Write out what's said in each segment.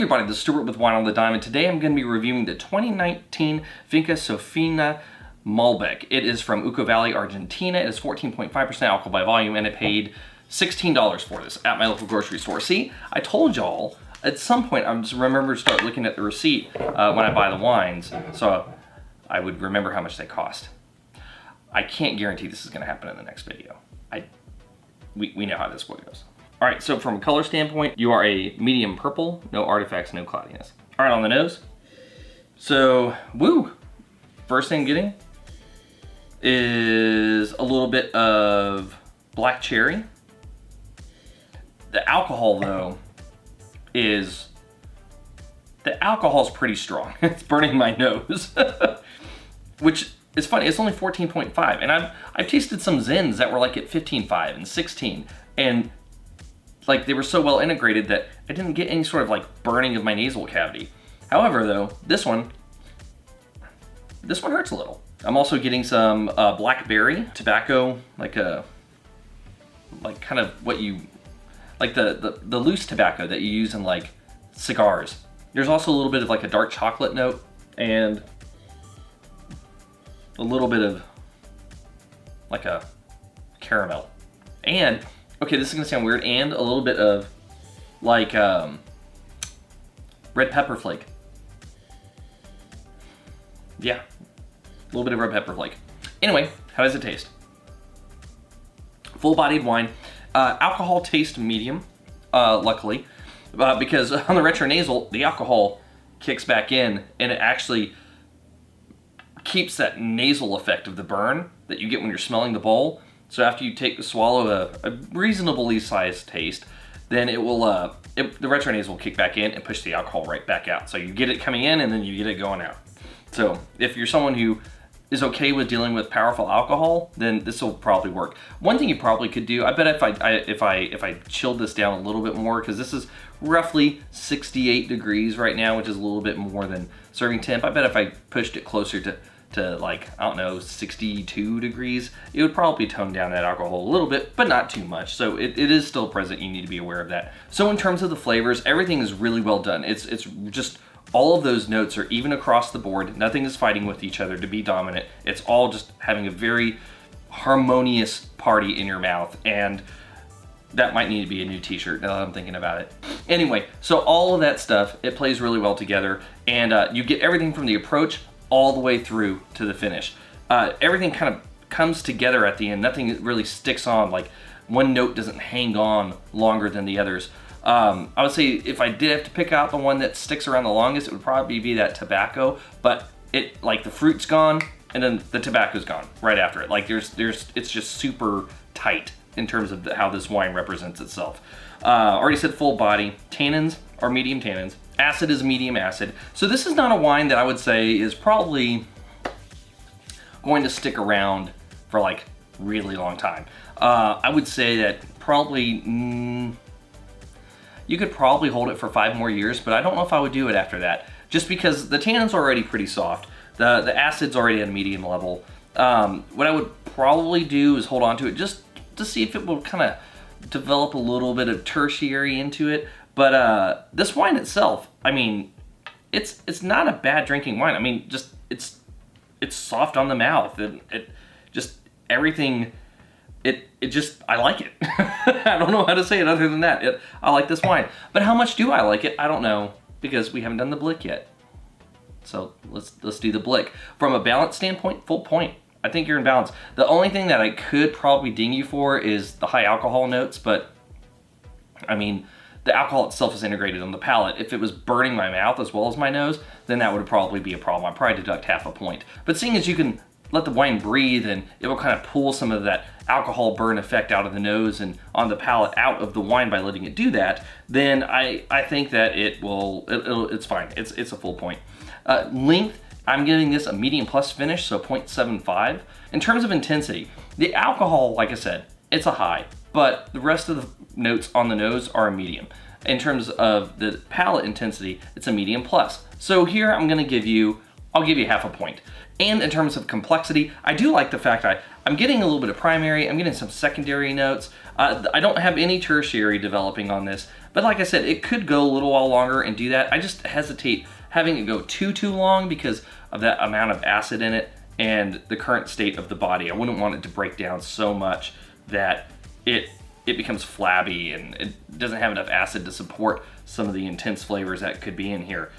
Hey everybody, this is Stuart with Wine on the Dime, and today I'm going to be reviewing the 2019 Finca Sophenia Malbec. It is from Uco Valley, Argentina. It is 14.5% alcohol by volume, and I paid $16 for this at my local grocery store. See, I told y'all at some point I just remember to start looking at the receipt when I buy the wines, so I would remember how much they cost. I can't guarantee this is going to happen in the next video. We know how this one goes. All right, so from a color standpoint, you are a medium purple, no artifacts, no cloudiness. All right, on the nose. So, woo! First thing I'm getting is a little bit of black cherry. The alcohol, though, is pretty strong. It's burning my nose, which is funny. It's only 14.5, and I've tasted some Zins that were like at 15.5 and 16, and like they were so well integrated that I didn't get any sort of like burning of my nasal cavity. However, though, this one hurts a little. I'm also getting some blackberry tobacco, like kind of what you like the loose tobacco that you use in like cigars. There's also a little bit of like a dark chocolate note and a little bit of like a caramel. And okay, this is gonna sound weird, and a little bit of like red pepper flake. Yeah, a little bit of red pepper flake. Anyway, how does it taste? Full-bodied wine. Alcohol taste medium, luckily, because on the retronasal, the alcohol kicks back in, and it actually keeps that nasal effect of the burn that you get when you're smelling the bowl. So after you swallow a reasonably sized taste, then it will the retronasal will kick back in and push the alcohol right back out. So you get it coming in and then you get it going out. So if you're someone who is okay with dealing with powerful alcohol, then this will probably work. One thing you probably could do, I bet if I chilled this down a little bit more, because this is roughly 68 degrees right now, which is a little bit more than serving temp. I bet if I pushed it closer to like, I don't know, 62 degrees, it would probably tone down that alcohol a little bit, but not too much. So it is still present. You need to be aware of that. So in terms of the flavors, everything is really well done. It's just all of those notes are even across the board. Nothing is fighting with each other to be dominant. It's all just having a very harmonious party in your mouth, and that might need to be a new t-shirt now that I'm thinking about it. Anyway, so all of that stuff, it plays really well together, and you get everything from the approach all the way through to the finish. Everything kind of comes together at the end. Nothing really sticks on, like one note doesn't hang on longer than the others. I would say if I did have to pick out the one that sticks around the longest, it would probably be that tobacco, but it, like, the fruit's gone and then the tobacco's gone right after it. Like it's just super tight in terms of how this wine represents itself. Already said full body. Tannins are medium tannins. Acid is medium acid. So this is not a wine that I would say is probably going to stick around for like really long time. I would say that probably, you could probably hold it for 5 more years, but I don't know if I would do it after that, just because the tannins are already pretty soft. The acid's already at a medium level. What I would probably do is hold on to it just to see if it will kind of develop a little bit of tertiary into it. But this wine itself, I mean, it's not a bad drinking wine. I mean, just it's soft on the mouth, and it just everything. It just, I like it. I don't know how to say it other than that. I like this wine. But how much do I like it? I don't know, because we haven't done the Blick yet. So let's do the Blick. From a balance standpoint, full point. I think you're in balance. The only thing that I could probably ding you for is the high alcohol notes, but I mean, the alcohol itself is integrated on the palate. If it was burning my mouth as well as my nose, then that would probably be a problem. I'd probably deduct half a point. But seeing as you can let the wine breathe, and it will kind of pull some of that alcohol burn effect out of the nose and on the palate out of the wine by letting it do that, then I think that it's fine. It's a full point. Length, I'm giving this a medium plus finish, so 0.75. In terms of intensity, the alcohol, like I said, it's a high, but the rest of the notes on the nose are a medium. In terms of the palate intensity, it's a medium plus. So here I'll give you half a point. And in terms of complexity, I do like the fact I'm getting a little bit of primary, I'm getting some secondary notes. I don't have any tertiary developing on this, but like I said, it could go a little while longer and do that. I just hesitate having it go too long because of that amount of acid in it and the current state of the body. I wouldn't want it to break down so much that it becomes flabby and it doesn't have enough acid to support some of the intense flavors that could be in here.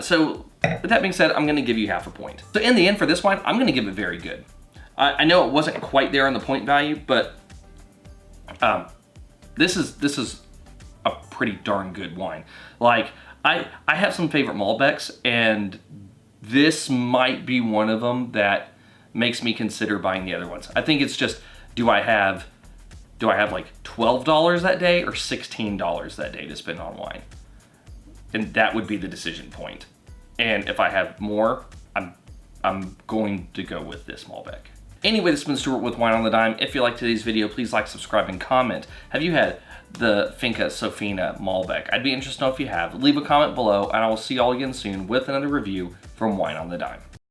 So with that being said, I'm gonna give you half a point. So in the end for this wine, I'm gonna give it very good. I know it wasn't quite there on the point value, but this is a pretty darn good wine. Like, I have some favorite Malbecs, and this might be one of them that makes me consider buying the other ones. I think it's just, do I have like $12 that day or $16 that day to spend on wine? And that would be the decision point. And if I have more, I'm going to go with this Malbec. Anyway, this has been Stuart with Wine on the Dime. If you liked today's video, please like, subscribe, and comment. Have you had the Finca Sophenia Malbec? I'd be interested to know if you have. Leave a comment below, and I will see you all again soon with another review from Wine on the Dime.